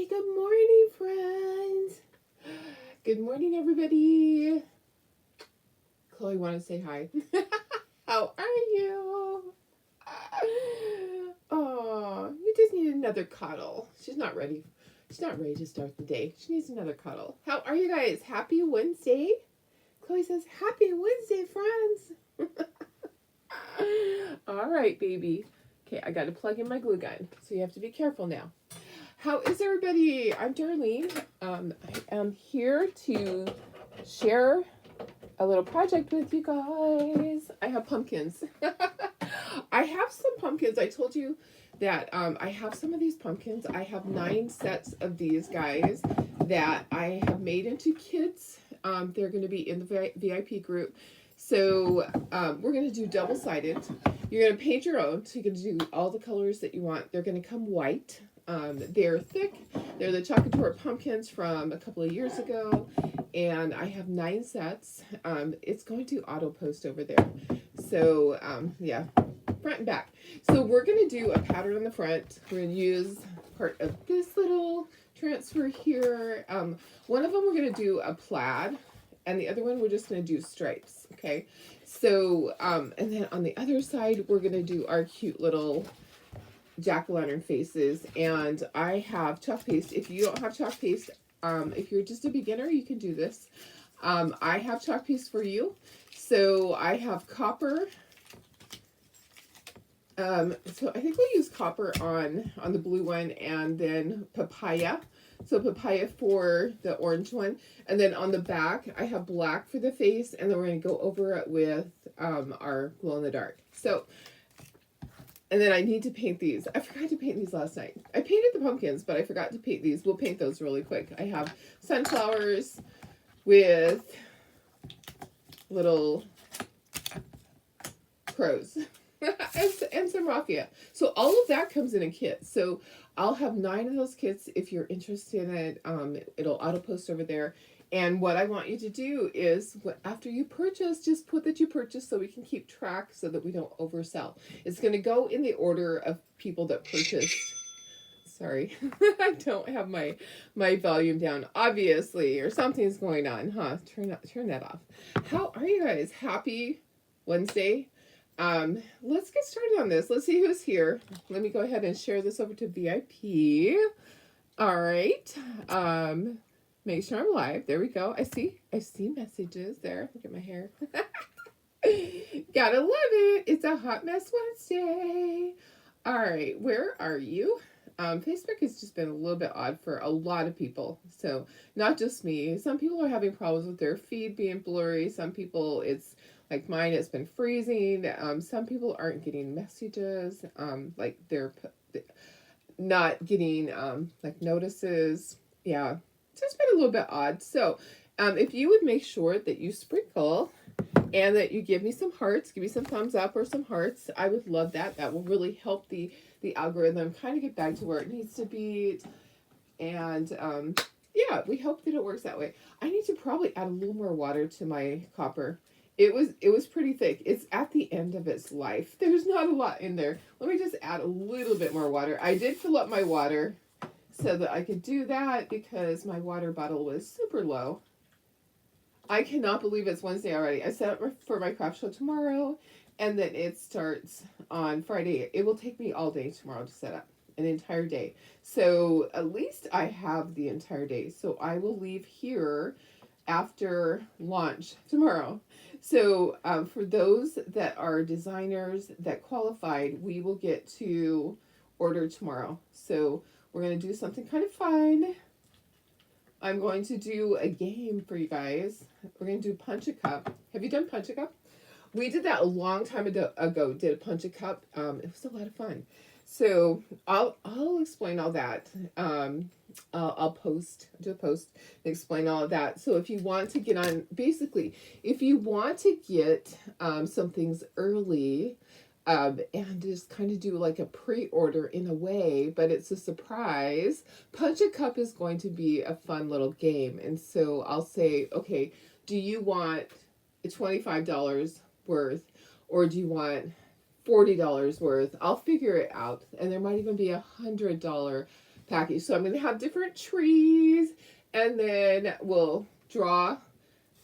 good morning, friends. Good morning, everybody. Chloe wanted to say hi. How are you? Oh, you just need another cuddle. She's not ready. She's not ready to start the day. She needs another cuddle. How are you guys? Happy Wednesday. Chloe says, Happy Wednesday, friends. All right, baby. Okay, I got to plug in my glue gun, so you have to be careful now. How is everybody? I'm Darlene. I am here to share a little project with you guys. I have pumpkins. I have some pumpkins. I told you that I have some of these pumpkins. I have 9 sets of these guys that I have made into kits. They're going to be in the VIP group. So we're going to do double-sided. You're going to paint your own. So you can do all the colors that you want. They're going to come white. They're thick. They're the Chocolate pumpkins from a couple of years ago. And I have 9 sets. It's going to auto post over there. So yeah, front and back. So we're going to do a pattern on the front. We're going to use part of this little transfer here. One of them we're going to do a plaid. And the other one we're just going to do stripes. Okay. So, and then on the other side, we're going to do our cute little jack-o'-lantern faces. And I have chalk paste. If you don't have chalk paste, if you're just a beginner, you can do this. I have chalk paste for you. So I have copper. So I think we'll use copper on the blue one, and then papaya. So papaya for the orange one. And then on the back, I have black for the face, and then we're going to go over it with our glow-in-the-dark. So, and then I need to paint these. I forgot to paint these last night. I painted the pumpkins, but I forgot to paint these. We'll paint those really quick. I have sunflowers with little crows and some raffia. So all of that comes in a kit. So I'll have 9 of those kits if you're interested in it. It'll auto post over there. And what I want you to do is, after you purchase, just put that you purchased so we can keep track so that we don't oversell. It's going to go in the order of people that purchased. Sorry, I don't have my volume down, obviously, or something's going on, huh? Turn that off. How are you guys? Happy Wednesday. Let's get started on this. Let's see who's here. Let me go ahead and share this over to VIP. All right. Make sure I'm live. There we go. I see messages there. Look at my hair. Gotta love it. It's a hot mess Wednesday. All right. Where are you? Facebook has just been a little bit odd for a lot of people. So not just me. Some people are having problems with their feed being blurry. Some people, it's like mine, it's been freezing. Some people aren't getting messages. Like they're not getting like notices. Yeah. So it's been a little bit odd. So if you would make sure that you sprinkle and that you give me some hearts, give me some thumbs up or some hearts, I would love that. That will really help the algorithm kind of get back to where it needs to be. And yeah, we hope that it works that way. I need to probably add a little more water to my copper. It was pretty thick. It's at the end of its life. There's not a lot in there. Let me just add a little bit more water. I did fill up my water so that I could do that because my water bottle was super low. I cannot believe it's Wednesday already. I set up for my craft show tomorrow, and then it starts on Friday. It will take me all day tomorrow to set up, an entire day. So at least I have the entire day. So I will leave here after launch tomorrow. So for those that are designers that qualified, we will get to order tomorrow. So we're going to do something kind of fun. I'm going to do a game for you guys. We're going to do Punch a Cup. Have you done Punch a Cup? We did that a long time ago. Did a Punch a Cup. It was a lot of fun. So I'll explain all that. I'll do a post and explain all of that. So if you want to get on, basically, if you want to get some things early, and just kind of do like a pre-order in a way, but it's a surprise. Punch a Cup is going to be a fun little game. And so I'll say, okay, do you want $25 worth, or do you want $40 worth? I'll figure it out. And there might even be $100 package. So I'm going to have different trees, and then we'll draw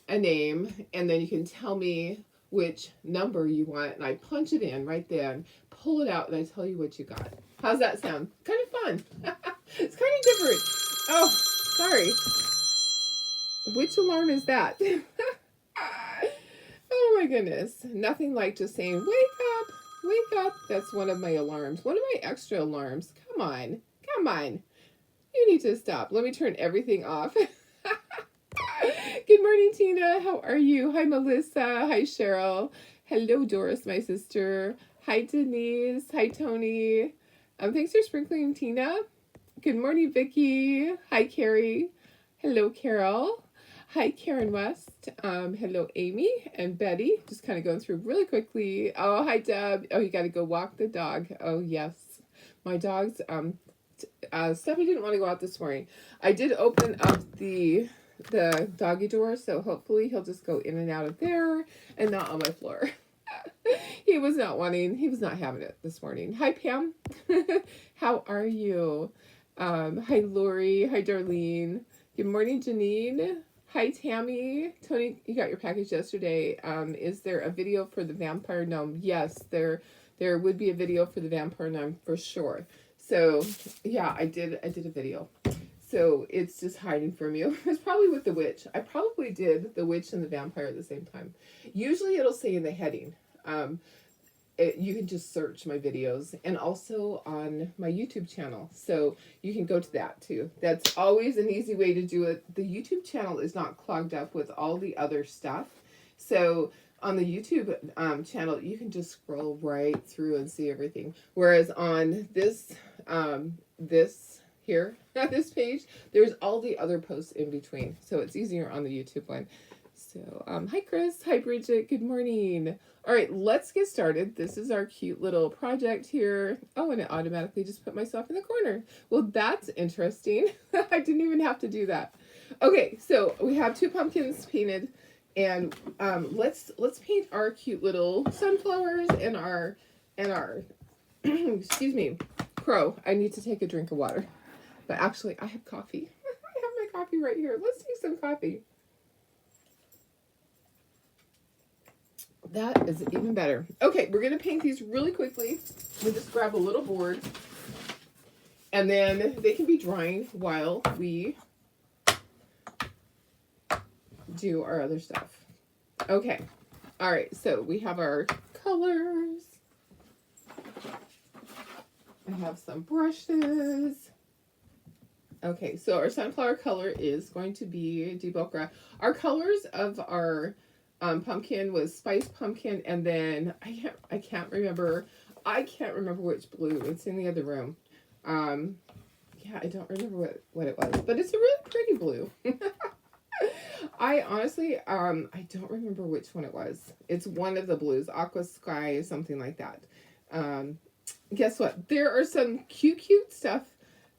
a name, and then you can tell me which number you want, and I punch it in right then, pull it out, and I tell you what you got. How's that sound? Kind of fun. It's kind of different. Oh, sorry. Which alarm is that? Oh my goodness. Nothing like just saying, wake up, wake up. That's one of my alarms. One of my extra alarms. Come on. Come on. You need to stop. Let me turn everything off. Good morning, Tina. How are you? Hi, Melissa. Hi, Cheryl. Hello, Doris, my sister. Hi, Denise. Hi, Tony. Thanks for sprinkling, Tina. Good morning, Vicky. Hi, Carrie. Hello, Carol. Hi, Karen West. Hello, Amy and Betty. Just kind of going through really quickly. Oh, hi, Deb. Oh, you got to go walk the dog. Oh, yes. My dogs, Steffi didn't want to go out this morning. I did open up the doggy door, so hopefully he'll just go in and out of there and not on my floor. He was not having it this morning. Hi, Pam. How are you? Hi, Lori. Hi, Darlene. Good morning, Janine. Hi, Tammy. Tony, you got your package yesterday. Is there a video for the vampire gnome? Yes, there would be a video for the vampire gnome for sure. So yeah, I did a video. So it's just hiding from you. It's probably with the witch. I probably did the witch and the vampire at the same time. Usually it'll say in the heading. You can just search my videos, and also on my YouTube channel. So you can go to that too. That's always an easy way to do it. The YouTube channel is not clogged up with all the other stuff. So on the YouTube channel, you can just scroll right through and see everything. Whereas on this here, this page, there's all the other posts in between. So it's easier on the YouTube one. So, hi Chris, hi Bridget, good morning. All right, let's get started. This is our cute little project here. Oh, and it automatically just put myself in the corner. Well, that's interesting. I didn't even have to do that. Okay, so we have 2 pumpkins painted, and let's paint our cute little sunflowers and our excuse me, crow. I need to take a drink of water. But actually, I have coffee. I have my coffee right here. Let's take some coffee. That is even better. Okay, we're going to paint these really quickly. We just grab a little board. And then they can be drying while we do our other stuff. Okay. All right, so we have our colors. I have some brushes. Okay, so our sunflower color is going to be Deep Ochre. Our colors of our pumpkin was Spice Pumpkin, and then I can't remember which blue. It's in the other room. Yeah, I don't remember what it was, but it's a really pretty blue. I honestly, I don't remember which one it was. It's one of the blues, Aqua Sky, something like that. Guess what? There are some cute stuff.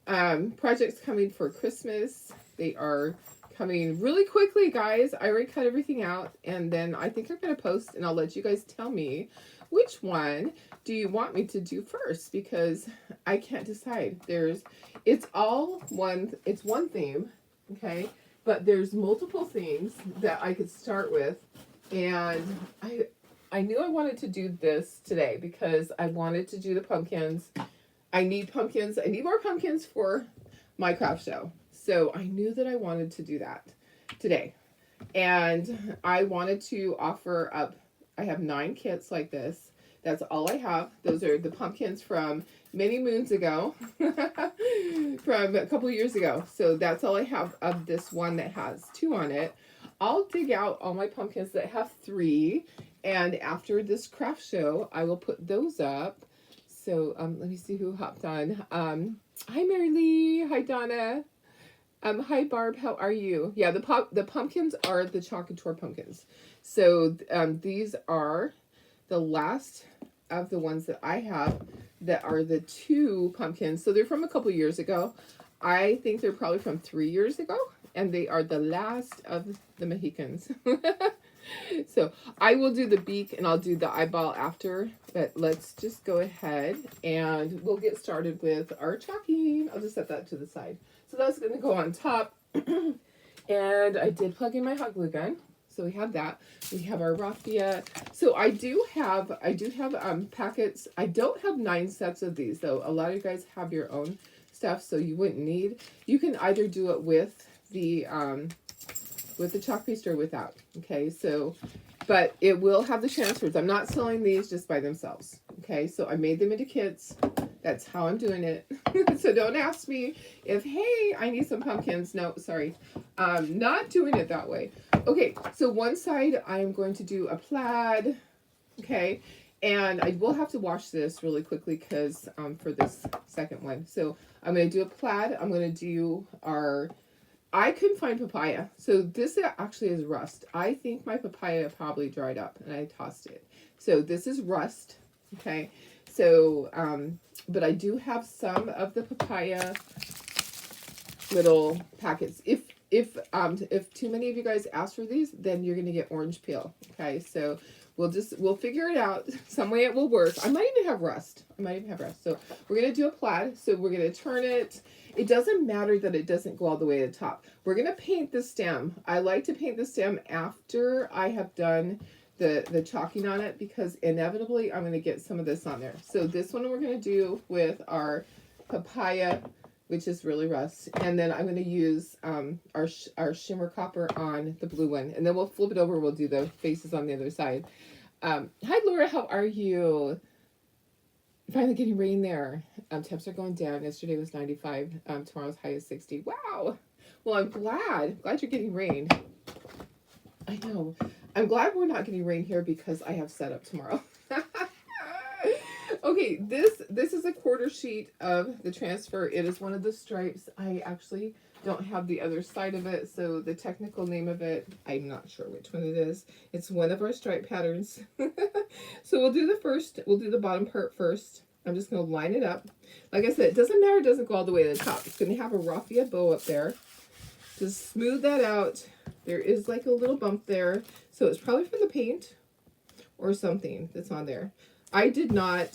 Projects coming for Christmas. They are coming really quickly, guys. I already cut everything out, and then I think I'm going to post, and I'll let you guys tell me which one do you want me to do first, because I can't decide. It's one theme, okay, but there's multiple themes that I could start with, and I knew I wanted to do this today because I wanted to do the pumpkins. I need pumpkins. I need more pumpkins for my craft show. So I knew that I wanted to do that today. And I wanted to offer up, I have 9 kits like this. That's all I have. Those are the pumpkins from many moons ago, from a couple years ago. So that's all I have of this one that has 2 on it. I'll dig out all my pumpkins that have 3. And after this craft show, I will put those up. So let me see who hopped on. Hi, Mary Lee. Hi, Donna. Hi, Barb. How are you? Yeah, the pumpkins are the Chocator pumpkins. So these are the last of the ones that I have that are the 2 pumpkins. So they're from a couple years ago. I think they're probably from 3 years ago. And they are the last of the Mohicans. So I will do the beak and I'll do the eyeball after, but let's just go ahead and we'll get started with our chalking. I'll just set that to the side. So that's going to go on top. And I did plug in my hot glue gun. So we have that. We have our raffia. So I do have packets. I don't have 9 sets of these though. A lot of you guys have your own stuff, so you wouldn't need. You can either do it with the chalk paste or without. Okay, so but it will have the transfers. I'm not selling these just by themselves. Okay, so I made them into kits. That's how I'm doing it. So don't ask me if, hey, I need some pumpkins. No, sorry. Not doing it that way. Okay, so one side I'm going to do a plaid. Okay, and I will have to wash this really quickly because for this second one. So I'm going to do a plaid. I'm going to do our... I couldn't find papaya. So this actually is rust. I think my papaya probably dried up and I tossed it. So this is rust. Okay. So, but I do have some of the papaya little packets. If too many of you guys ask for these, then you're going to get orange peel. Okay. So we'll figure it out. Some way it will work. I might even have rust. So we're going to do a plaid. So we're going to turn it. It doesn't matter that it doesn't go all the way to the top. We're going to paint the stem. I like to paint the stem after I have done the chalking on it because inevitably I'm going to get some of this on there. So this one we're going to do with our papaya, which is really rust. And then I'm going to use our shimmer copper on the blue one. And then we'll flip it over. We'll do the faces on the other side. Hi, Laura. How are you? Finally getting rain there. Temps are going down. Yesterday was 95. Tomorrow's high is 60. Wow. Well, I'm glad you're getting rain. I know. I'm glad we're not getting rain here because I have setup tomorrow. Okay, this is a quarter sheet of the transfer. It is one of the stripes. I actually don't have the other side of it, so the technical name of it, I'm not sure which one it is. It's one of our stripe patterns. So we'll do the bottom part first. I'm just going to line it up. Like I said, it doesn't matter, it doesn't go all the way to the top. It's going to have a raffia bow up there. Just smooth that out. There is like a little bump there. So it's probably from the paint or something that's on there. I did not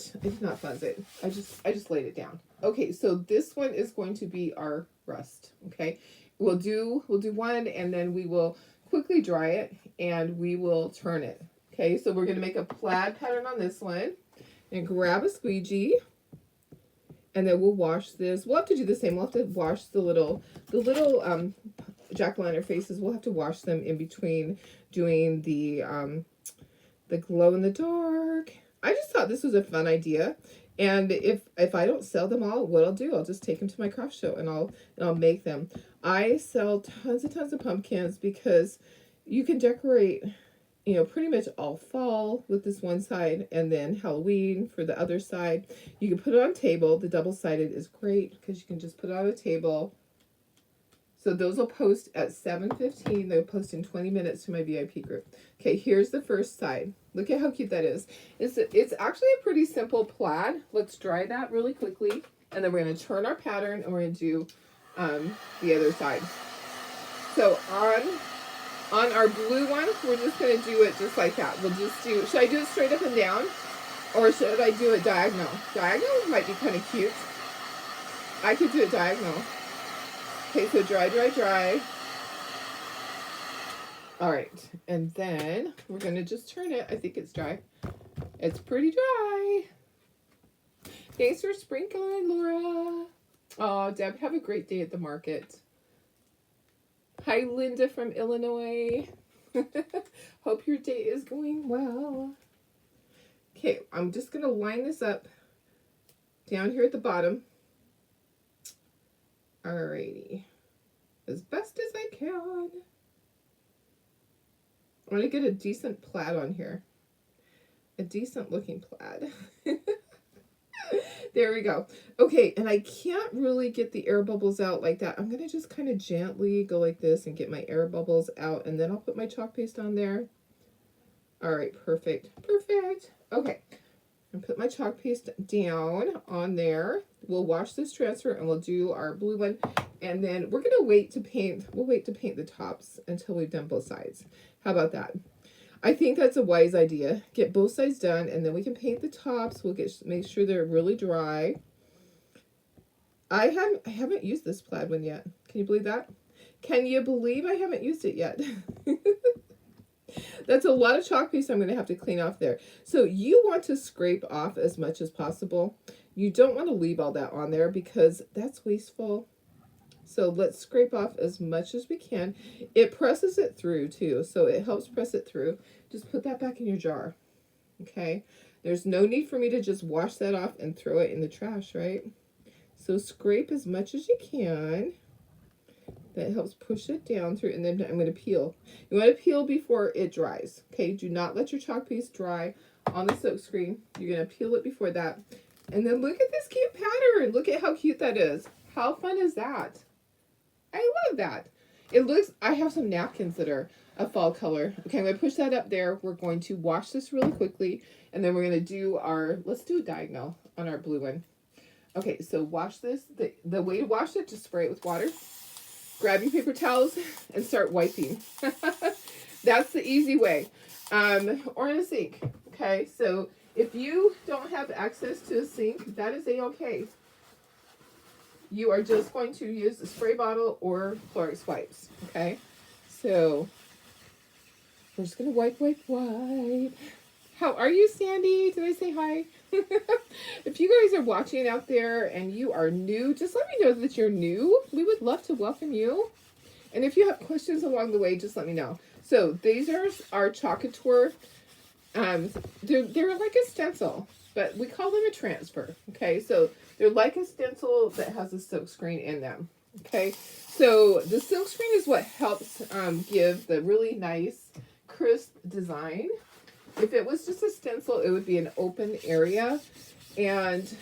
fuzz it. I just laid it down. Okay, so this one is going to be our rust. Okay. We'll do one and then we will quickly dry it and we will turn it. Okay, so we're going to make a plaid pattern on this one and grab a squeegee and then we'll wash this. We'll have to do the same. We'll have to wash the little jack-o'-lantern faces. We'll have to wash them in between doing the glow in the dark. I just thought this was a fun idea. And if I don't sell them all, what I'll do, I'll just take them to my craft show and I'll make them. I sell tons of pumpkins because you can decorate, you know, pretty much all fall with this one side and then Halloween for the other side. You can put it on a table. The double-sided is great because you can just put it on a table. So those will post at 7:15. They'll post in 20 minutes to my VIP group. Okay, here's the first side. Look at how cute that is. It's actually a pretty simple plaid. Let's dry that really quickly. And then we're going to turn our pattern and we're going to do the other side. So on our blue one, we're just going to do it just like that. We'll just do, should I do it straight up and down? Or should I do it diagonal? Diagonal might be kind of cute. I could do it diagonal. Okay, so dry. All right, and then we're going to just turn it. I think it's dry. It's pretty dry. Thanks for sprinkling, Laura. Oh, Deb, have a great day at the market. Hi, Linda from Illinois. Hope your day is going well. Okay, I'm just going to line this up down here at the bottom. Alrighty. As best as I can. I'm going to get a decent plaid on here. A decent looking plaid. There we go. Okay, and I can't really get the air bubbles out like that. I'm going to just kind of gently go like this and get my air bubbles out. And then I'll put my chalk paste on there. Alright, perfect. Perfect. Okay. And put my chalk paste down on there. We'll wash this transfer and we'll do our blue one. And then we're going to wait to paint. We'll wait to paint the tops until we've done both sides. How about that? I think that's a wise idea. Get both sides done, and then we can paint the tops. We'll make sure they're really dry. I haven't used this plaid one yet. Can you believe that? Can you believe I haven't used it yet? That's a lot of chalk paste I'm going to have to clean off there. So you want to scrape off as much as possible. You don't want to leave all that on there because that's wasteful. So let's scrape off as much as we can. It presses it through too, so it helps press it through. Just put that back in your jar, okay? There's no need for me to just wash that off and throw it in the trash, right? So scrape as much as you can. That helps push it down through, and then I'm going to peel. You want to peel before it dries, okay? Do not let your chalk paste dry on the silk screen. You're going to peel it before that. And then look at this cute pattern. Look at how cute that is. How fun is that? I love that. It looks, I have some napkins that are a fall color. Okay, I'm going to push that up there. We're going to wash this really quickly, and then we're going to do our, let's do a diagonal on our blue one. Okay, so wash this. The way to wash it, just spray it with water. Grab your paper towels and start wiping. That's the easy way. Or in a sink. Okay, so if you don't have access to a sink, that is a-okay. You are just going to use a spray bottle or Clorox wipes, okay? So, we're just going to wipe, wipe, wipe. How are you, Sandy? Did I say hi? If you guys are watching out there and you are new, just let me know that you're new. We would love to welcome you. And if you have questions along the way, just let me know. So, these are our Chalkateur. They're like a stencil, but we call them a transfer, okay? So, they're like a stencil that has a silk screen in them. Okay, so the silk screen is what helps give the really nice, crisp design. If it was just a stencil, it would be an open area. And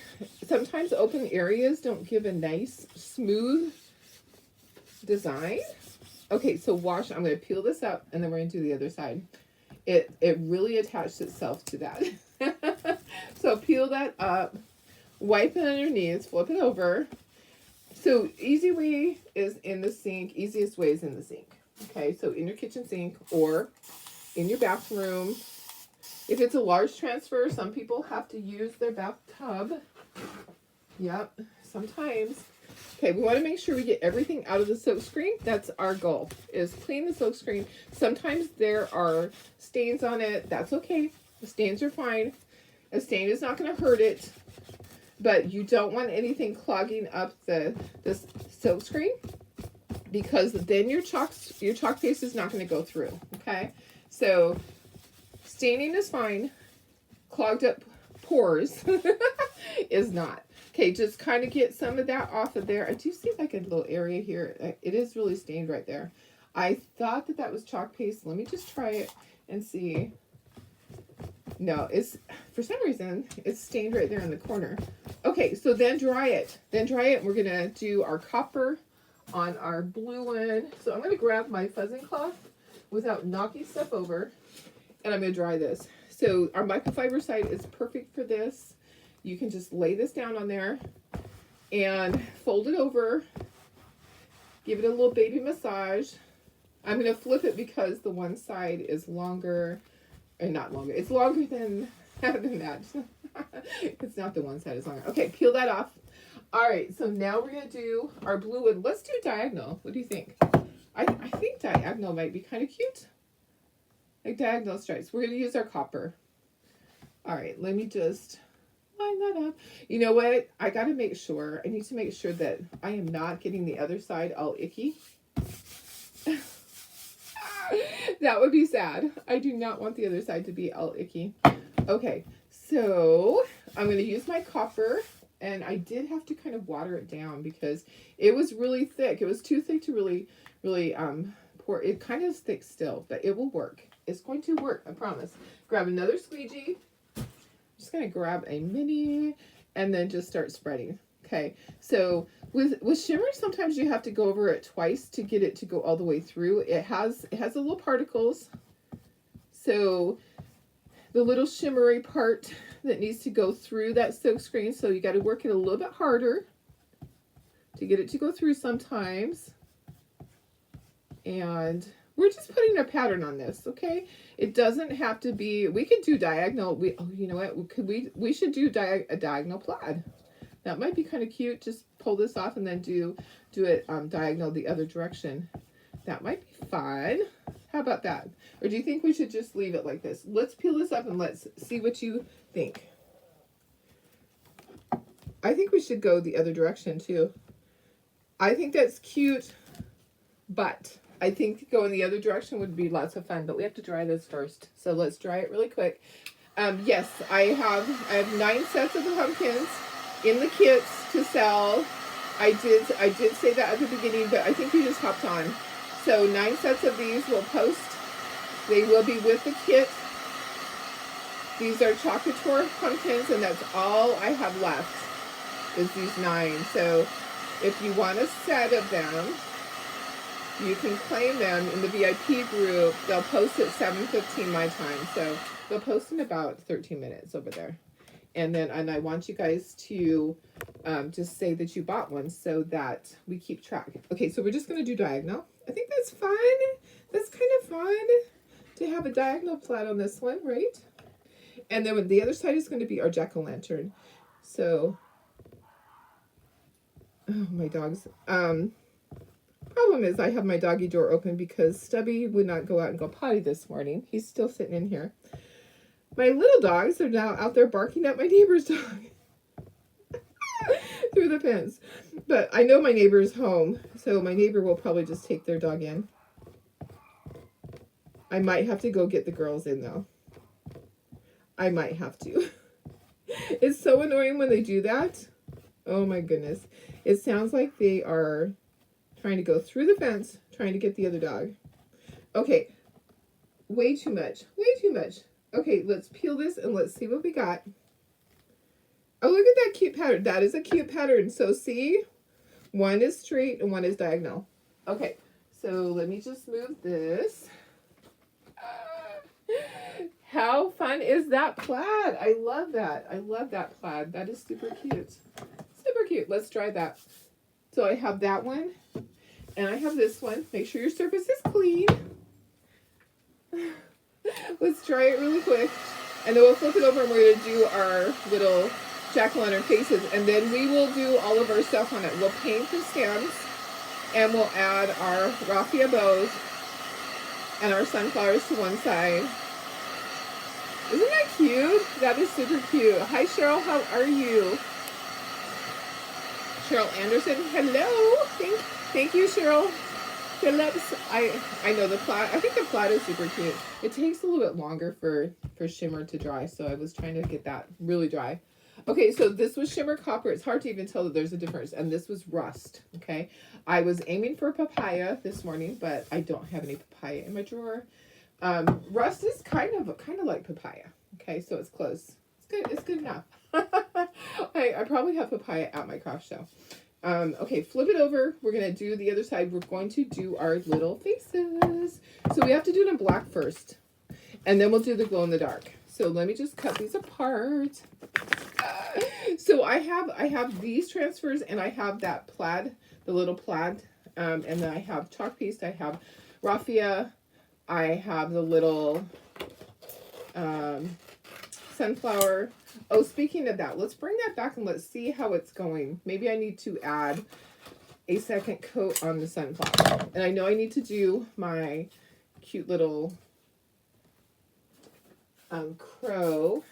sometimes open areas don't give a nice, smooth design. Okay, so wash. I'm going to peel this up, and then we're going to do the other side. It really attached itself to that. So peel that up. Wipe it underneath, flip it over. So easy way is in the sink. Easiest way is in the sink. Okay, so in your kitchen sink or in your bathroom. If it's a large transfer, some people have to use their bathtub. Yep, sometimes. Okay, we want to make sure we get everything out of the silk screen. That's our goal, is clean the silk screen. Sometimes there are stains on it. That's okay. The stains are fine. A stain is not going to hurt it. But you don't want anything clogging up the silk screen, because then your chalk paste is not going to go through. Okay, so staining is fine. Clogged up pores is not. Okay, just kind of get some of that off of there. I do see like a little area here. It is really stained right there. I thought that was chalk paste. Let me just try it and see. No, it's, for some reason, it's stained right there in the corner. Okay, so then dry it. Then dry it, and we're going to do our copper on our blue one. So I'm going to grab my fuzzing cloth without knocking stuff over, and I'm going to dry this. So our microfiber side is perfect for this. You can just lay this down on there and fold it over. Give it a little baby massage. I'm going to flip it because the one side is longer. Or not longer. It's longer than that. It's not the one side is longer. Okay, peel that off. All right, so now we're going to do our blue one. Let's do diagonal. What do you think? I think diagonal might be kind of cute. Like diagonal stripes. We're going to use our copper. All right, let me just line that up. You know what? I got to make sure. I need to make sure that I am not getting the other side all icky. That would be sad. I do not want the other side to be all icky. Okay, so I'm going to use my copper, and I did have to kind of water it down because it was really thick. It was too thick to really pour. It kind of is thick still, but it will work. It's going to work, I promise. Grab another squeegee. I'm just going to grab a mini and then just start spreading. Okay, so with shimmer, sometimes you have to go over it twice to get it to go all the way through. It has the little particles. So the little shimmery part that needs to go through that silk screen. So you got to work it a little bit harder to get it to go through sometimes. And we're just putting a pattern on this, okay? It doesn't have to be, we could do diagonal. You know what? We should do a diagonal plaid. That might be kind of cute. Just pull this off and then do it diagonal the other direction. That might be fun. How about that? Or do you think we should just leave it like this? Let's peel this up and let's see what you think. I think we should go the other direction too. I think that's cute, but I think going the other direction would be lots of fun, but we have to dry this first. So let's dry it really quick. Yes, I have 9 sets of the pumpkins in the kits to sell. I did say that at the beginning, but I think you just hopped on. So 9 sets of these will post. They will be with the kit. These are Chocolate pumpkins, and that's all I have left is these 9. So if you want a set of them, you can claim them in the VIP group. They'll post at 7:15 my time. So they'll post in about 13 minutes over there. And I want you guys to just say that you bought one so that we keep track. Okay, so we're just going to do diagonal. I think that's fun. That's kind of fun to have a diagonal plaid on this one, right? And then the other side is going to be our jack-o'-lantern. So, oh, my dogs. Problem is I have my doggy door open because Stubby would not go out and go potty this morning. He's still sitting in here. My little dogs are now out there barking at my neighbor's dog through the fence. But I know my neighbor's home, so my neighbor will probably just take their dog in. I might have to go get the girls in, though. I might have to. It's so annoying when they do that. Oh, my goodness. It sounds like they are trying to go through the fence, trying to get the other dog. Okay. Way too much. Way too much. Okay, let's peel this and let's see what we got. Oh, look at that cute pattern. That is a cute pattern. So see, one is straight and one is diagonal. Okay, so let me just move this. How fun is that plaid? I love that. I love that plaid. That is super cute. Super cute. Let's try that. So I have that one and I have this one. Make sure your surface is clean. Let's try it really quick. And then we'll flip it over and we're going to do our little jack-o'-lantern faces. And then we will do all of our stuff on it. We'll paint the stems. And we'll add our raffia bows and our sunflowers to one side. Isn't that cute? That is super cute. Hi, Cheryl. How are you? Cheryl Anderson. Hello. Thank you, Cheryl Phillips. I know the plaid. I think the plaid is super cute. It takes a little bit longer for shimmer to dry, so I was trying to get that really dry. Okay, so this was shimmer copper. It's hard to even tell that there's a difference. And this was rust, okay? I was aiming for papaya this morning, but I don't have any papaya in my drawer. Rust is kind of like papaya. Okay, so it's close. It's good. It's good enough. I probably have papaya at my craft show. Okay, flip it over. We're going to do the other side. We're going to do our little faces. So we have to do it in black first. And then we'll do the glow in the dark. So let me just cut these apart. So I have these transfers and I have that plaid, the little plaid. And then I have chalk paste. I have raffia. I have the little sunflower. Oh, speaking of that, let's bring that back and let's see how it's going. Maybe I need to add a second coat on the sunflower. And I know I need to do my cute little crow.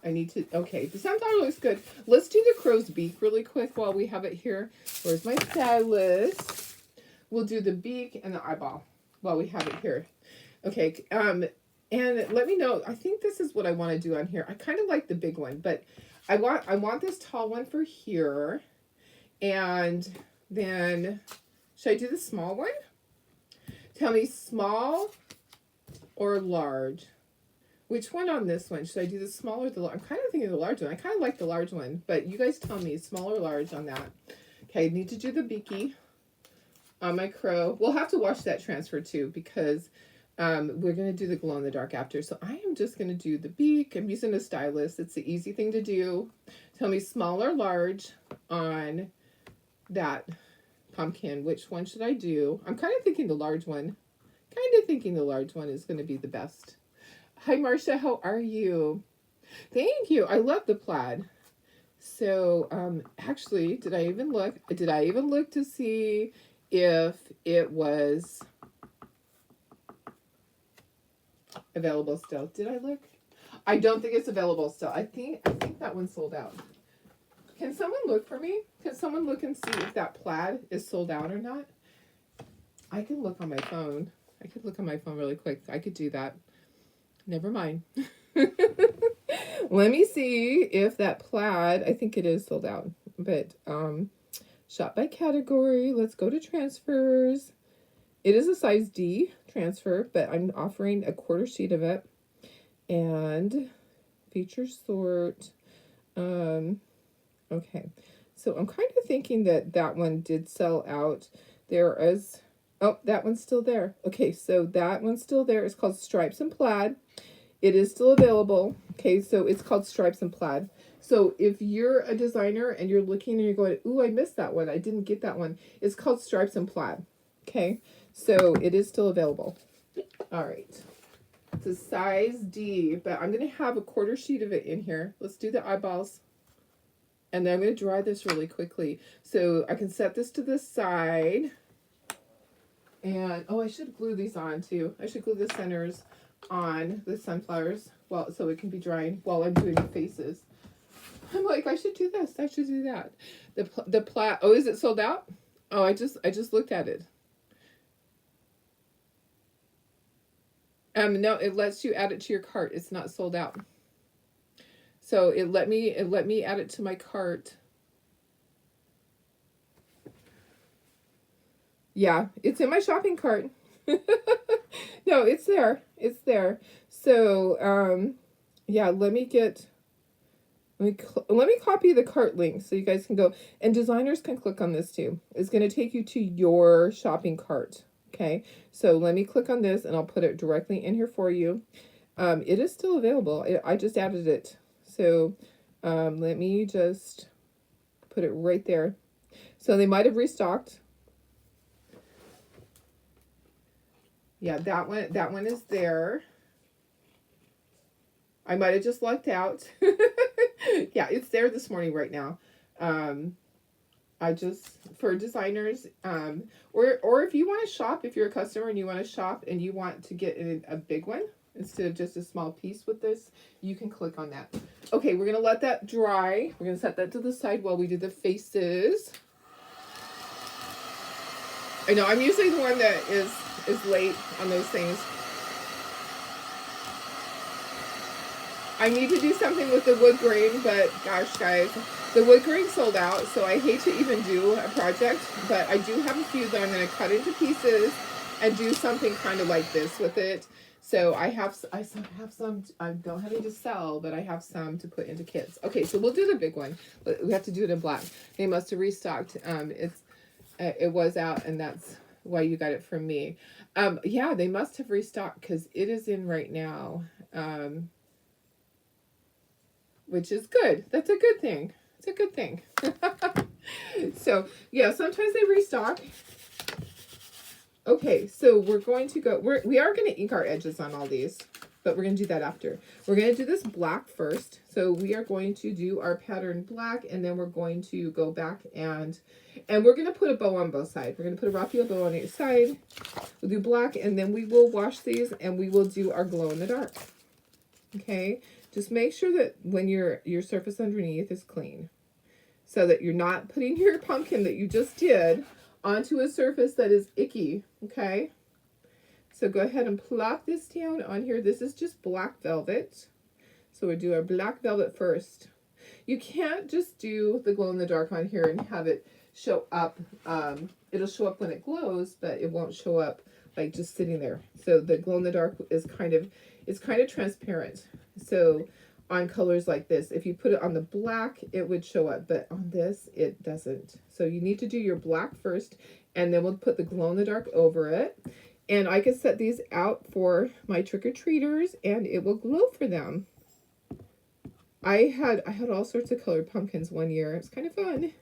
I need to, okay, the sunflower looks good. Let's do the crow's beak really quick while we have it here. Where's my stylus? We'll do the beak and the eyeball while we have it here. Okay, and let me know. I think this is what I want to do on here. I kind of like the big one, but I want this tall one for here. And then, should I do the small one? Tell me small or large. Which one on this one? Should I do the small or the large? I'm kind of thinking the large one. I kind of like the large one, but you guys tell me small or large on that. Okay, I need to do the beaky on my crow. We'll have to wash that transfer too because we're going to do the glow in the dark after. So I am just going to do the beak. I'm using a stylus. It's the easy thing to do. Tell me small or large on that pumpkin. Which one should I do? I'm kind of thinking the large one Kind of thinking the large one is going to be the best. Hi, Marcia. How are you? Thank you. I love the plaid. So, actually, did I even look? Did I even look to see if it was available still? Did I look? I don't think it's available still. I think that one's sold out. Can someone look for me? Can someone look and see if that plaid is sold out or not? I can look on my phone. I could look on my phone really quick. I could do that. Never mind. Let me see if that plaid, I think it is sold out. But shop by category. Let's go to transfers. It is a size D transfer, but I'm offering a quarter sheet of it. And feature sort. Okay. So I'm kind of thinking that that one did sell out. There is, oh, that one's still there. Okay, so that one's still there. It's called Stripes and Plaid. It is still available. Okay, so it's called Stripes and Plaid. So if you're a designer and you're looking and you're going, ooh, I missed that one. I didn't get that one. It's called Stripes and Plaid. Okay, so it is still available. All right. It's a size D, but I'm going to have a quarter sheet of it in here. Let's do the eyeballs. And then I'm going to dry this really quickly. So I can set this to the side. And, oh, I should glue these on too. I should glue the centers on the sunflowers so it can be drying while I'm doing the faces. I'm like, I should do this. I should do that. The plaid. Oh, is it sold out? Oh, I just looked at it. No, it lets you add it to your cart. It's not sold out. So it let me add it to my cart. Yeah, it's in my shopping cart. No, it's there. It's there. So, yeah, let me copy the cart link so you guys can go, and designers can click on this too. It's going to take you to your shopping cart. Okay, so let me click on this and I'll put it directly in here for you. It is still available. I just added it. So let me just put it right there. So they might have restocked. Yeah, that one is there. I might have just lucked out. Yeah, it's there this morning right now. For designers, or if you want to shop, if you're a customer and you want to shop and you want to get a big one instead of just a small piece with this, you can click on that. Okay, we're going to let that dry. We're going to set that to the side while we do the faces. I know, I'm usually the one that is late on those things. I need to do something with the wood grain, but gosh, guys, the wood grain sold out, so I hate to even do a project, but I do have a few that I'm going to cut into pieces and do something kind of like this with it. So I have some, I don't have any to sell, but I have some to put into kits. Okay, so we'll do the big one, but we have to do it in black. They must have restocked. It was out, and that's why you got it from me. Yeah, they must have restocked because it is in right now. Which is good. That's a good thing. It's a good thing. So, yeah, sometimes they restock. Okay, so we're going to go, we are going to ink our edges on all these, but we're going to do that after. We're going to do this black first. So we are going to do our pattern black, and then we're going to go back and we're going to put a bow on both sides. We're going to put a raffia bow on each side. We'll do black, and then we will wash these, and we will do our glow in the dark. Okay, just make sure that when your surface underneath is clean, so that you're not putting your pumpkin that you just did onto a surface that is icky. Okay, so go ahead and plop this down on here. This is just black velvet, so we'll do our black velvet first. You can't just do the glow in the dark on here and have it show up. It'll show up when it glows, but it won't show up like just sitting there. So the glow in the dark is kind of transparent. So on colors like this, if you put it on the black, it would show up, but on this, it doesn't. So you need to do your black first, and then we'll put the glow in the dark over it. And I can set these out for my trick-or-treaters, and it will glow for them. I had all sorts of colored pumpkins one year. It was kind of fun.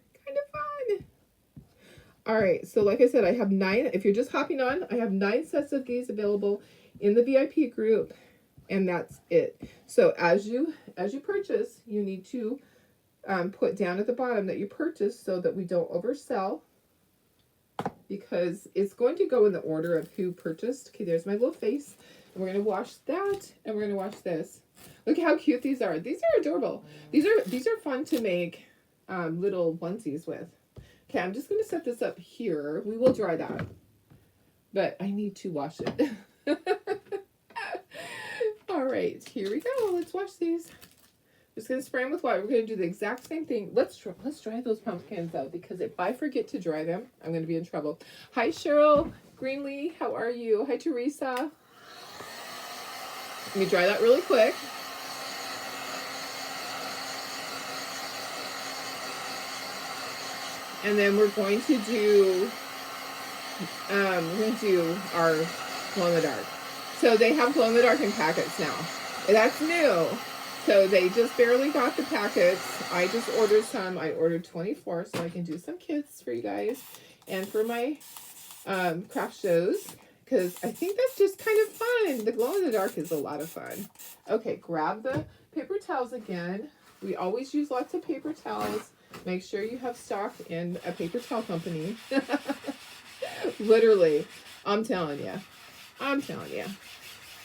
All right, so like I said, I have 9. If you're just hopping on, I have 9 sets of these available in the VIP group, and that's it. So as you purchase, you need to put down at the bottom that you purchased so that we don't oversell, because it's going to go in the order of who purchased. Okay, there's my little face. And we're going to wash that, and we're going to wash this. Look at how cute these are. These are adorable. These are fun to make little onesies with. Okay, I'm just going to set this up here. We will dry that, but I need to wash it. All right, here we go. Let's wash these. Just going to spray them with water. We're going to do the exact same thing. Let's dry those pumpkins out, because if I forget to dry them, I'm going to be in trouble. Hi, Cheryl Greenlee. How are you? Hi, Teresa. Let me dry that really quick. And then we're going to do our glow in the dark. So they have glow in the dark in packets now. That's new. So they just barely got the packets. I just ordered some. I ordered 24 so I can do some kits for you guys and for my craft shows, because I think that's just kind of fun. The glow in the dark is a lot of fun. Okay, grab the paper towels again. We always use lots of paper towels. Make sure you have stock in a paper towel company. Literally, I'm telling you.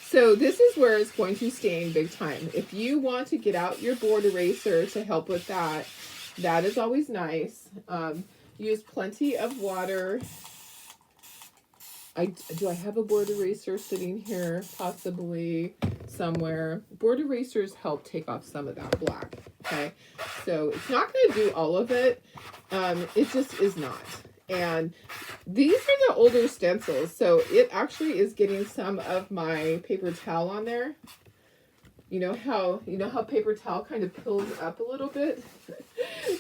So this is where it's going to stain big time. If you want to get out your board eraser to help with that, that is always nice. Use plenty of water. Do I have a board eraser sitting here? Possibly somewhere. Board erasers help take off some of that black. Okay, so it's not going to do all of it. It just is not. And these are the older stencils, so it actually is getting some of my paper towel on there. You know how paper towel kind of pills up a little bit?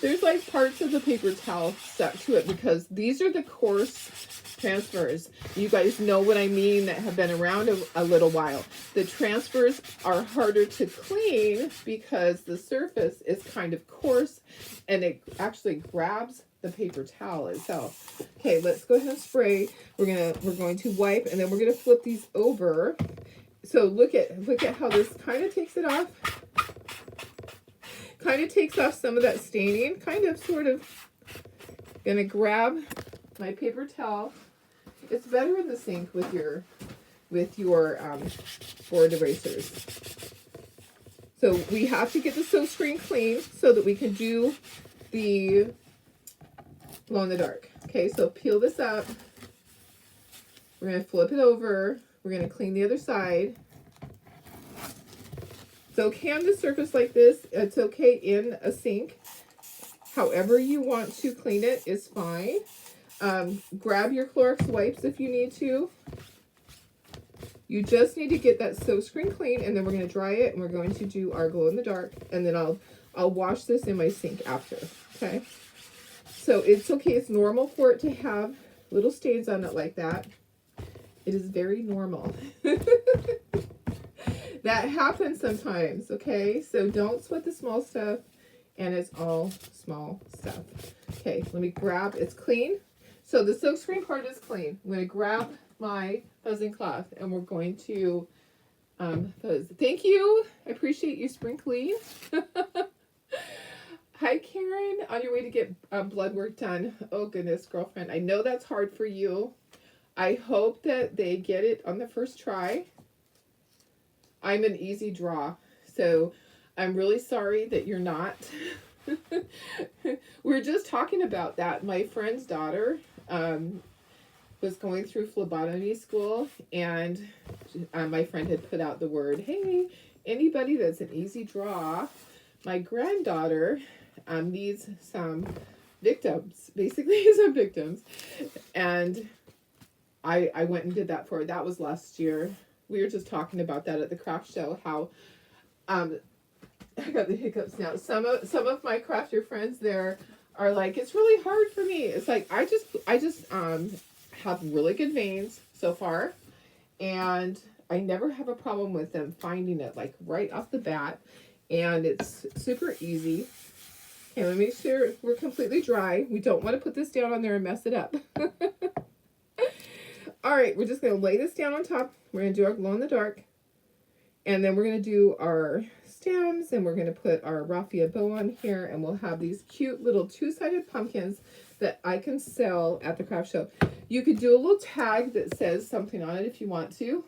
There's like parts of the paper towel stuck to it, because these are the coarse transfers. You guys know what I mean that have been around a little while. The transfers are harder to clean because the surface is kind of coarse and it actually grabs the paper towel itself. Okay, let's go ahead and spray. We're going to wipe, and then we're going to flip these over. So look at how this kind of takes it off. Kind of takes off some of that staining. Kind of, sort of. Gonna grab my paper towel. It's better in the sink with your board erasers. So we have to get the silk screen clean so that we can do the glow in the dark. Okay, so peel this up. We're going to flip it over. We're going to clean the other side. It's okay on the surface like this. It's okay in a sink. However you want to clean it is fine. Grab your Clorox wipes if you need to. You just need to get that silk screen clean, and then we're going to dry it, and we're going to do our glow in the dark, and then I'll wash this in my sink after. Okay? So it's okay. It's normal for it to have little stains on it like that. It is very normal. That happens sometimes, okay? So don't sweat the small stuff, and it's all small stuff. Okay, let me grab, it's clean. So the silk screen part is clean. I'm going to grab my fuzzing cloth, and we're going to fuzz. Thank you. I appreciate you sprinkling. Hi, Karen. On your way to get blood work done. Oh, goodness, girlfriend. I know that's hard for you. I hope that they get it on the first try. I'm an easy draw, so I'm really sorry that you're not. We're just talking about that. My friend's daughter was going through phlebotomy school, and my friend had put out the word, hey, anybody that's an easy draw, my granddaughter needs some victims, basically some victims. And I went and did that for her. That was last year. We were just talking about that at the craft show, how I got the hiccups now. Some of my crafter friends there are like, it's really hard for me. It's like I just have really good veins so far, and I never have a problem with them finding it like right off the bat, and it's super easy. Okay, let me make sure we're completely dry. We don't want to put this down on there and mess it up. All right, we're just going to lay this down on top. We're going to do our glow in the dark. And then we're going to do our stems, and we're going to put our raffia bow on here, and we'll have these cute little two-sided pumpkins that I can sell at the craft show. You could do a little tag that says something on it if you want to.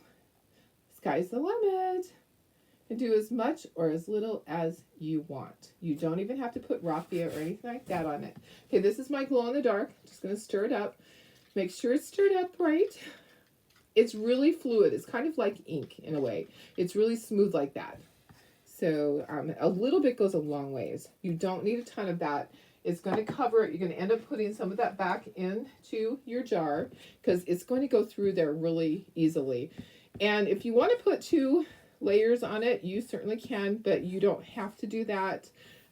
Sky's the limit. And do as much or as little as you want. You don't even have to put raffia or anything like that on it. Okay, this is my glow in the dark. Just going to stir it up. Make sure it's stirred up right. It's really fluid. It's kind of like ink in a way. It's really smooth like that. So a little bit goes a long ways. You don't need a ton of that. It's going to cover it. You're going to end up putting some of that back into your jar because it's going to go through there really easily. And if you want to put 2 layers on it, you certainly can, but you don't have to do that.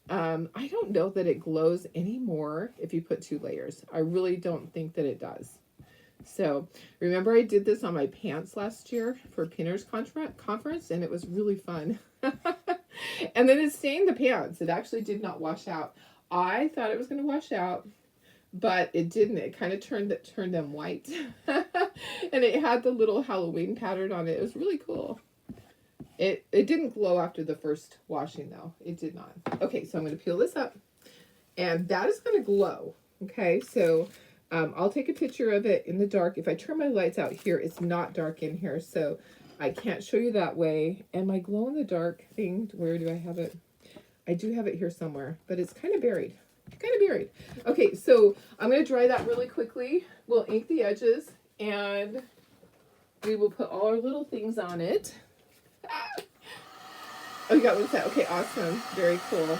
I don't know that it glows anymore if you put 2 layers. I really don't think that it does. So remember I did this on my pants last year for Pinners Conference, and it was really fun. And then it stained the pants. It actually did not wash out. I thought it was going to wash out, but it didn't. It kind of turned them white. And it had the little Halloween pattern on it. It was really cool. It didn't glow after the first washing, though. It did not. Okay, so I'm going to peel this up. And that is going to glow. Okay, so I'll take a picture of it in the dark. If I turn my lights out here, it's not dark in here, so I can't show you that way. And my glow-in-the-dark thing, where do I have it? I do have it here somewhere, but it's kind of buried. Okay, so I'm going to dry that really quickly. We'll ink the edges, and we will put all our little things on it. Oh, you got one set. Okay, awesome. Very cool.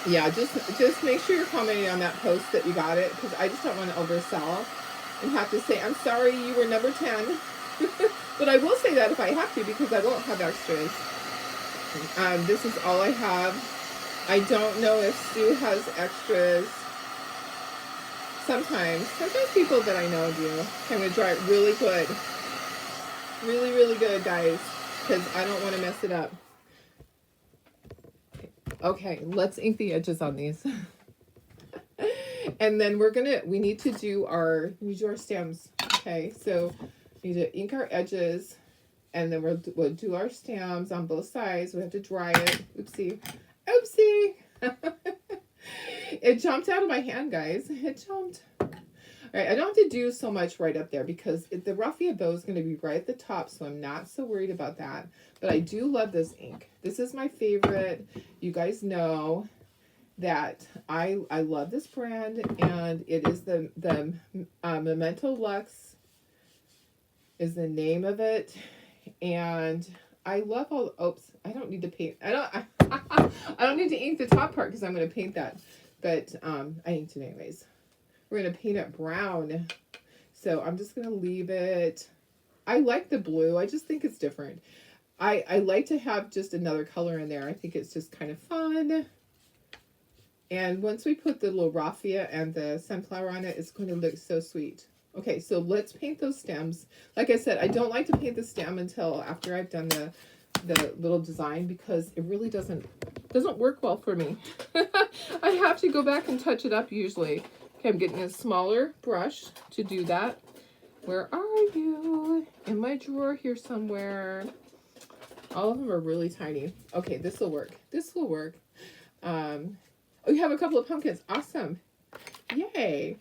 Yeah, just make sure you're commenting on that post that you got it, because I just don't want to oversell and have to say, I'm sorry, you were number 10. But I will say that if I have to, because I won't have extras. This is all I have. I don't know if Sue has extras. Sometimes people that I know do. I'm going to dry it really good. Really, really good, guys, because I don't want to mess it up. Okay, let's ink the edges on these. And then we need to do our stems. Okay, so we need to ink our edges, and then we'll do our stems on both sides. We have to dry it. Oopsie. It jumped out of my hand, guys. It jumped. All right, I don't have to do so much right up there because the raffia bow is going to be right at the top, so I'm not so worried about that. But I do love this ink. This is my favorite. You guys know that I love this brand, and it is the Memento Luxe is the name of it. And I love all. Oops, I don't need to paint. I don't need to ink the top part because I'm going to paint that. But I inked it anyways. We're going to paint it brown. So I'm just going to leave it. I like the blue. I just think it's different. I like to have just another color in there. I think it's just kind of fun. And once we put the little raffia and the sunflower on it, it's going to look so sweet. Okay, so let's paint those stems. Like I said, I don't like to paint the stem until after I've done the little design because it really doesn't work well for me. I have to go back and touch it up usually. Okay, I'm getting a smaller brush to do that. Where are you? In my drawer here somewhere. All of them are really tiny. Okay, this will work. This will work. Oh, you have a couple of pumpkins. Awesome. Yay.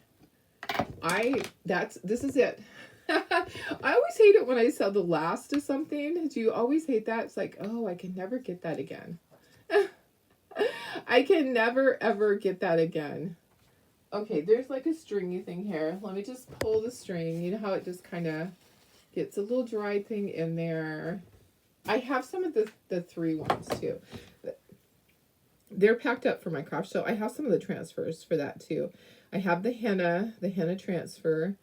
This is it. I always hate it when I sell the last of something. Do you always hate that? It's like, oh, I can never get that again. I can never, ever get that again. Okay, there's like a stringy thing here. Let me just pull the string. You know how it just kind of gets a little dry thing in there. I have some of the 3 ones too. They're packed up for my craft show. I have some of the transfers for that too. I have the henna transfer.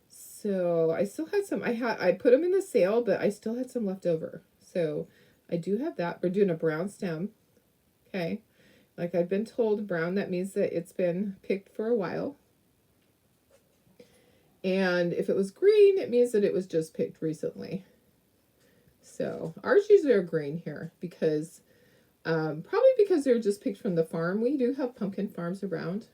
So I still had some. I put them in the sale, but I still had some left over. So I do have that. We're doing a brown stem. Okay. Like I've been told, brown, that means that it's been picked for a while. And if it was green, it means that it was just picked recently. So ours usually are green here because Probably because they're just picked from the farm. We do have pumpkin farms around.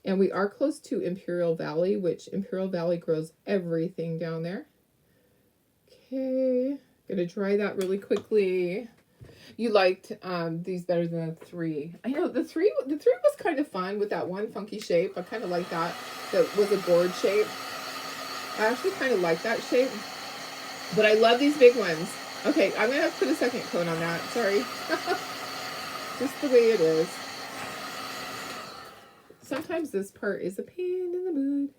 And we are close to Imperial Valley, which Imperial Valley grows everything down there. Okay, gonna dry that really quickly. You liked these better than the 3. I know the 3 was kind of fun with that one funky shape. I kind of like that. That was a gourd shape. I actually kind of like that shape. But I love these big ones. Okay, I'm gonna have to put a second coat on that. Sorry. Just the way it is. Sometimes this part is a pain in the mood.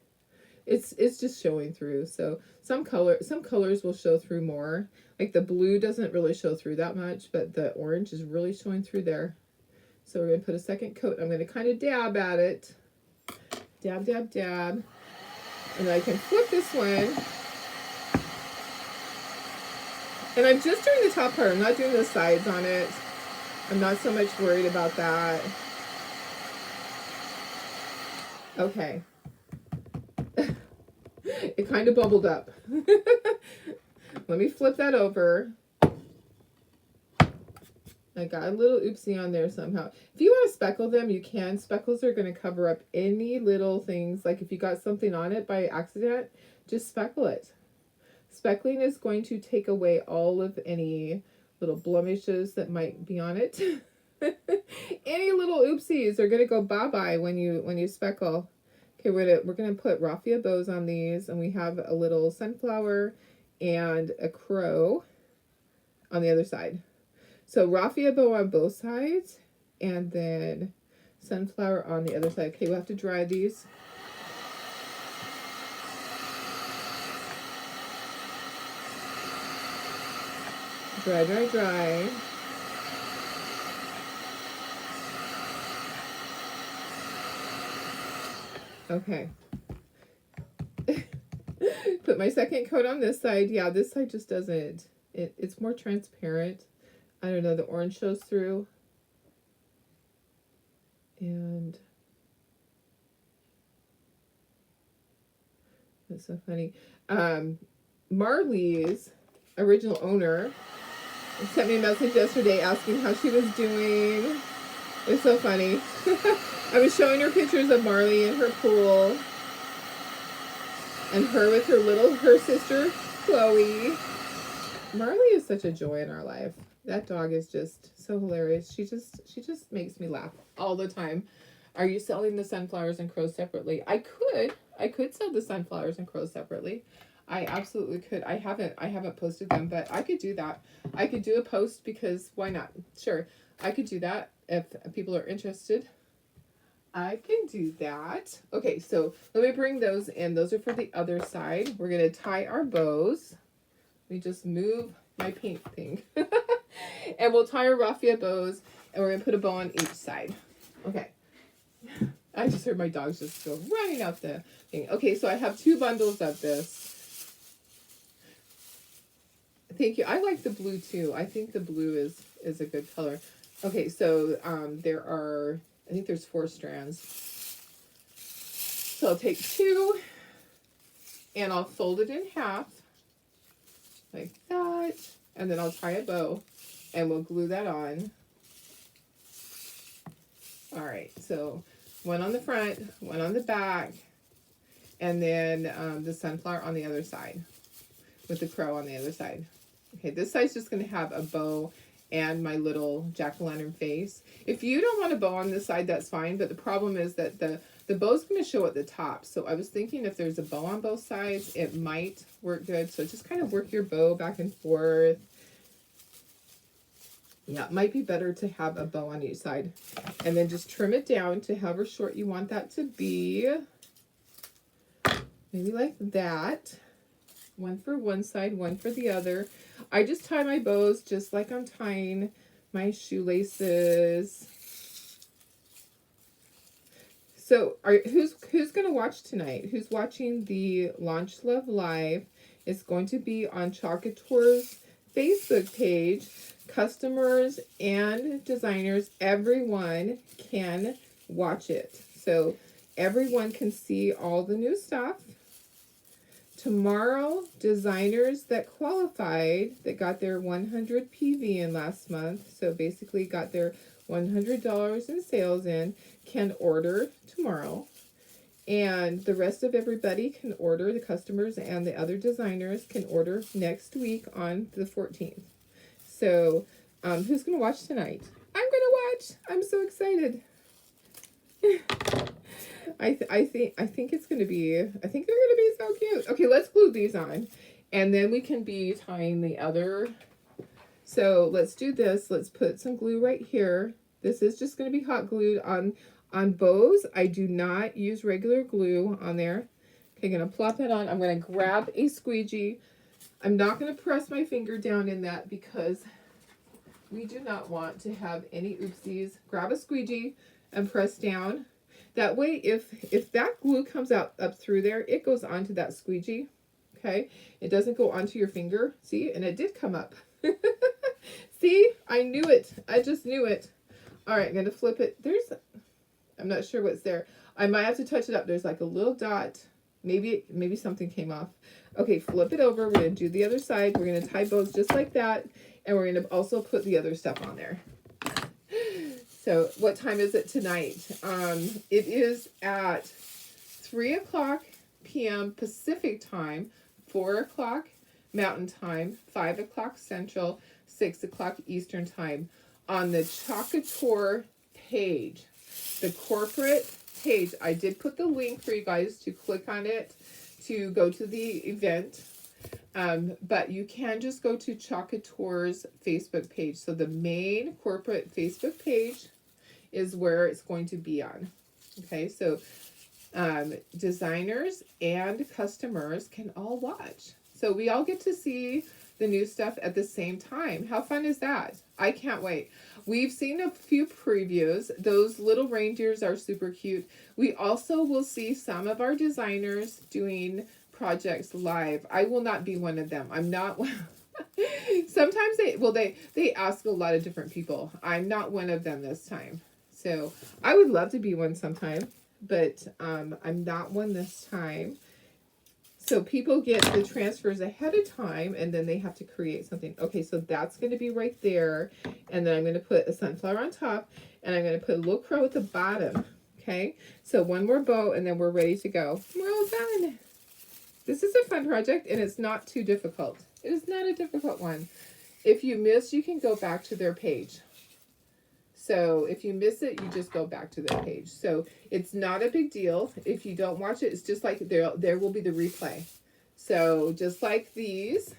It's just showing through. So some colors will show through more. Like the blue doesn't really show through that much, but the orange is really showing through there. So we're going to put a second coat. I'm going to kind of dab at it. Dab, dab, dab. And then I can flip this one. And I'm just doing the top part. I'm not doing the sides on it. I'm not so much worried about that. Okay. It kind of bubbled up. Let me flip that over. I got a little oopsie on there somehow. If you want to speckle them, you can. Speckles are going to cover up any little things. Like if you got something on it by accident, just speckle it. Speckling is going to take away all of any little blemishes that might be on it. Any little oopsies are going to go bye-bye when you speckle. Okay, we're gonna put raffia bows on these, and we have a little sunflower and a crow on the other side. So raffia bow on both sides, and then sunflower on the other side. Okay, we'll have to dry these. Dry, dry, dry. Okay. Put my second coat on this side. Yeah, this side just doesn't. It's more transparent. I don't know, the orange shows through. And that's so funny. Marley's original owner sent me a message yesterday asking how she was doing. It's so funny. I was showing her pictures of Marley in her pool. And her with her sister, Chloe. Marley is such a joy in our life. That dog is just so hilarious. She just makes me laugh all the time. Are you selling the sunflowers and crows separately? I could sell the sunflowers and crows separately. I absolutely could. I haven't posted them, but I could do that. I could do a post because why not? Sure. I could do that if people are interested. I can do that. Okay, so let me bring those in. Those are for the other side. We're going to tie our bows. Let me just move my paint thing. And we'll tie our raffia bows, and we're going to put a bow on each side. Okay. I just heard my dogs just go running out the thing. Okay, so I have 2 bundles of this. Thank you. I like the blue too. I think the blue is a good color. Okay, so I think there's 4 strands. So I'll take 2 and I'll fold it in half like that. And then I'll tie a bow and we'll glue that on. All right, so 1 on the front, 1 on the back, and then the sunflower on the other side with the crow on the other side. Okay, this side's just going to have a bow and my little jack-o'-lantern face. If you don't want a bow on this side, that's fine, but the problem is that the bow's going to show at the top. So I was thinking if there's a bow on both sides, it might work good. So just kind of work your bow back and forth. Yeah, it might be better to have a bow on each side. And then just trim it down to however short you want that to be. Maybe like that. 1 for one side, 1 for the other. I just tie my bows just like I'm tying my shoelaces. So who's going to watch tonight? Who's watching the Launch Love Live? It's going to be on Chalkatour's Facebook page. Customers and designers, everyone can watch it. So everyone can see all the new stuff. Tomorrow, designers that qualified, that got their 100 PV in last month, so basically got their $100 in sales in, can order tomorrow. And the rest of everybody can order, the customers and the other designers can order next week on the 14th. So, who's going to watch tonight? I'm going to watch. I'm so excited. I think it's gonna be, I think they're gonna be so cute. Okay, let's glue these on, and then we can be tying the other. So let's do this. Let's put some glue right here. This is just gonna be hot glued on bows. I do not use regular glue on there. Okay, gonna plop that on. I'm gonna grab a squeegee. I'm not gonna press my finger down in that because we do not want to have any oopsies. Grab a squeegee and press down. That way, if that glue comes out up through there, it goes onto that squeegee, okay? It doesn't go onto your finger, see? And it did come up. See? I knew it. I just knew it. All right, I'm going to flip it. I'm not sure what's there. I might have to touch it up. There's like a little dot. Maybe something came off. Okay, flip it over. We're going to do the other side. We're going to tie bows just like that. And we're going to also put the other stuff on there. So what time is it tonight? It is at 3 o'clock p.m. Pacific time, 4 o'clock Mountain time, 5 o'clock Central, 6 o'clock Eastern time on the Chocator page. The corporate page, I did put the link for you guys to click on it to go to the event. But you can just go to Chocator's Facebook page. So the main corporate Facebook page is where it's going to be on. Okay, so designers and customers can all watch. So we all get to see the new stuff at the same time. How fun is that? I can't wait. We've seen a few previews. Those little reindeers are super cute. We also will see some of our designers doing projects live. I will not be one of them. I'm not one. Sometimes they ask a lot of different people. I'm not one of them this time. So I would love to be one sometime, but I'm not one this time. So people get the transfers ahead of time, and then they have to create something. Okay, so that's going to be right there. And then I'm going to put a sunflower on top, and I'm going to put a little crow at the bottom. Okay, so one more bow, and then we're ready to go. We're all done. This is a fun project, and it's not too difficult. It is not a difficult one. If you miss, you can go back to their page. So if you miss it, you just go back to their page. So it's not a big deal. If you don't watch it, it's just like there will be the replay. So just like these,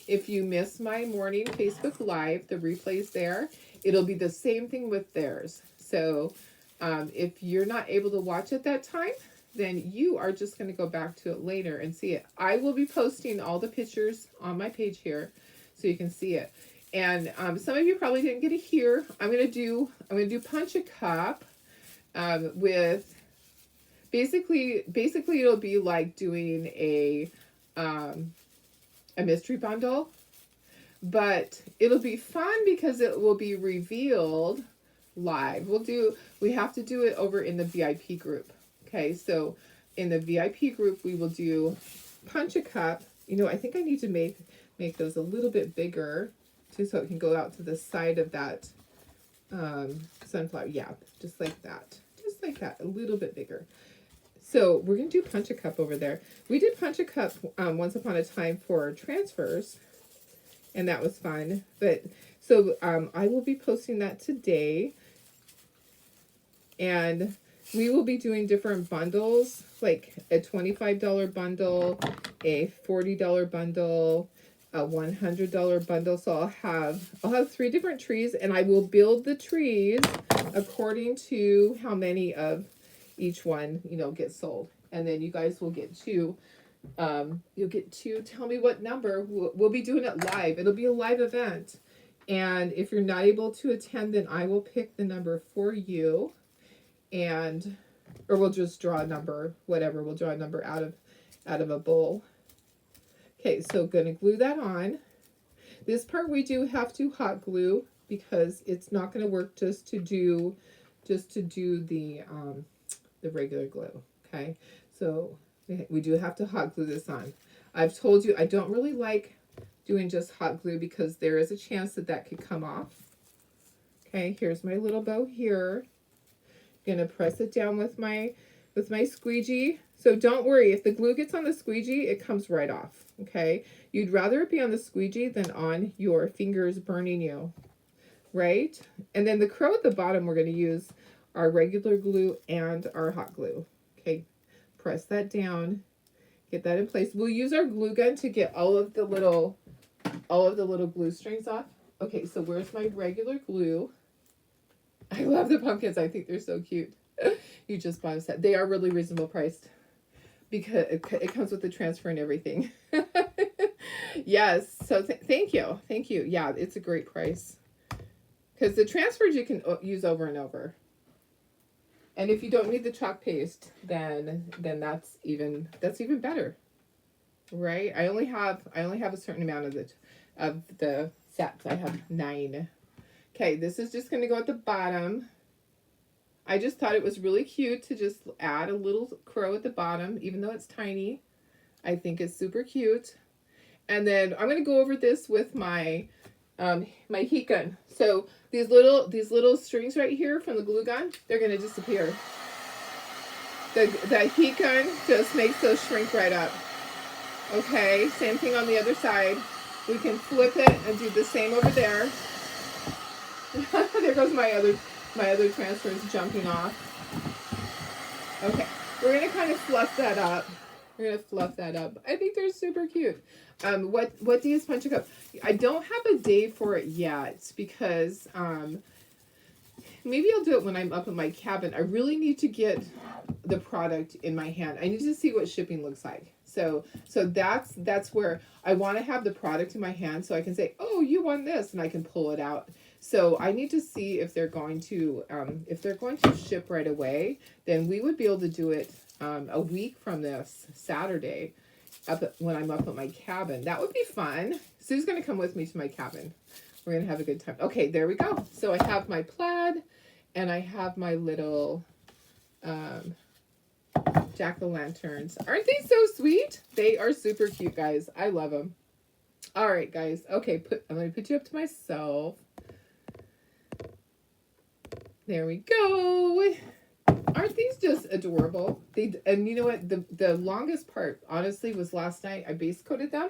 if you miss my morning Facebook Live, the replay's there. It'll be the same thing with theirs. So if you're not able to watch at that time, then you are just going to go back to it later and see it. I will be posting all the pictures on my page here so you can see it. And some of you probably didn't get to hear. I'm gonna do Punch a Cup with basically it'll be like doing a mystery bundle, but it'll be fun because it will be revealed live. We have to do it over in the VIP group. Okay, so in the VIP group we will do Punch a Cup. You know, I think I need to make those a little bit bigger, too, so it can go out to the side of that sunflower. Yeah, just like that. Just like that, a little bit bigger. So we're going to do Punch a Cup over there. We did Punch a Cup once upon a time for transfers, and that was fun. But so I will be posting that today, and we will be doing different bundles, like a $25 bundle, a $40 bundle, a $100 bundle. So I'll have 3 different trees, and I will build the trees according to how many of each one, get sold. And then you guys will get to tell me what number. We'll be doing it live. It'll be a live event. And if you're not able to attend, then I will pick the number for you, or we'll just draw a number, whatever. We'll draw a number out of a bowl. Okay, so gonna glue that on. This part we do have to hot glue because it's not gonna work just to do the regular glue. Okay, so we do have to hot glue this on. I've told you I don't really like doing just hot glue because there is a chance that that could come off. Okay, here's my little bow here. Gonna press it down with my squeegee. So don't worry, if the glue gets on the squeegee, it comes right off. Okay, you'd rather it be on the squeegee than on your fingers burning you, right? And then the crow at the bottom, we're gonna use our regular glue and our hot glue. Okay, press that down, get that in place. We'll use our glue gun to get all of the little glue strings off. Okay, so where's my regular glue? I love the pumpkins. I think they're so cute. You just bought a set. They are really reasonable priced because it comes with the transfer and everything. Yes. So thank you. Thank you. Yeah, it's a great price. Because the transfers you can use over and over. And if you don't need the chalk paste, then that's even better. Right? I only have a certain amount of the sets. I have 9. Okay, this is just going to go at the bottom. I just thought it was really cute to just add a little crow at the bottom, even though it's tiny. I think it's super cute. And then I'm going to go over this with my my heat gun. So these little strings right here from the glue gun, they're going to disappear. The heat gun just makes those shrink right up. Okay, same thing on the other side. We can flip it and do the same over there. There goes my other transfers jumping off. Okay, we're gonna kind of fluff that up. I think they're super cute. What day is Punch a Cup? I don't have a day for it yet because maybe I'll do it when I'm up in my cabin. I really need to get the product in my hand. I need to see what shipping looks like. So that's where I want to have the product in my hand so I can say, oh, you want this, and I can pull it out. So I need to see if they're going to ship right away. Then we would be able to do it a week from this Saturday, when I'm up at my cabin. That would be fun. Sue's gonna come with me to my cabin. We're gonna have a good time. Okay, there we go. So I have my plaid, and I have my little jack-o'-lanterns. Aren't they so sweet? They are super cute, guys. I love them. All right, guys. Okay, I'm gonna put you up to myself. There we go. Aren't these just adorable? And you know what? The longest part, honestly, was last night. I base coated them.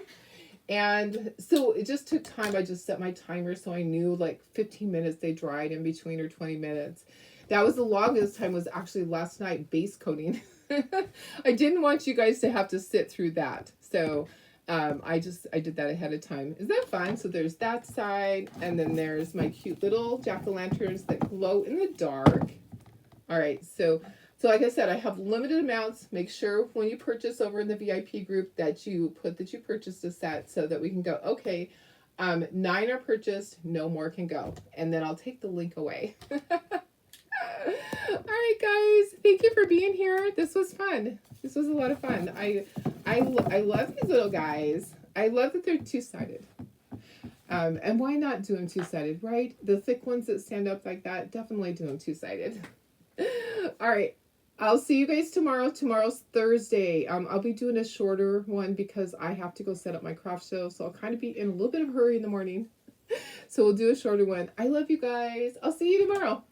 And so it just took time. I just set my timer so I knew like 15 minutes they dried in between, or 20 minutes. That was the longest time, was actually last night base coating. I didn't want you guys to have to sit through that. So I did that ahead of time. Isn't that fun? So there's that side, and then there's my cute little jack-o'-lanterns that glow in the dark. All right, so like I said, I have limited amounts. Make sure when you purchase over in the VIP group that you put that you purchased a set so that we can go, okay, 9 are purchased, no more can go. And then I'll take the link away. All right, guys, thank you for being here. This was fun. This was a lot of fun. I love these little guys. I love that they're two-sided. And why not do them two-sided, right? The thick ones that stand up like that, definitely do them two-sided. All right. I'll see you guys tomorrow. Tomorrow's Thursday. I'll be doing a shorter one because I have to go set up my craft show. So I'll kind of be in a little bit of a hurry in the morning. So we'll do a shorter one. I love you guys. I'll see you tomorrow.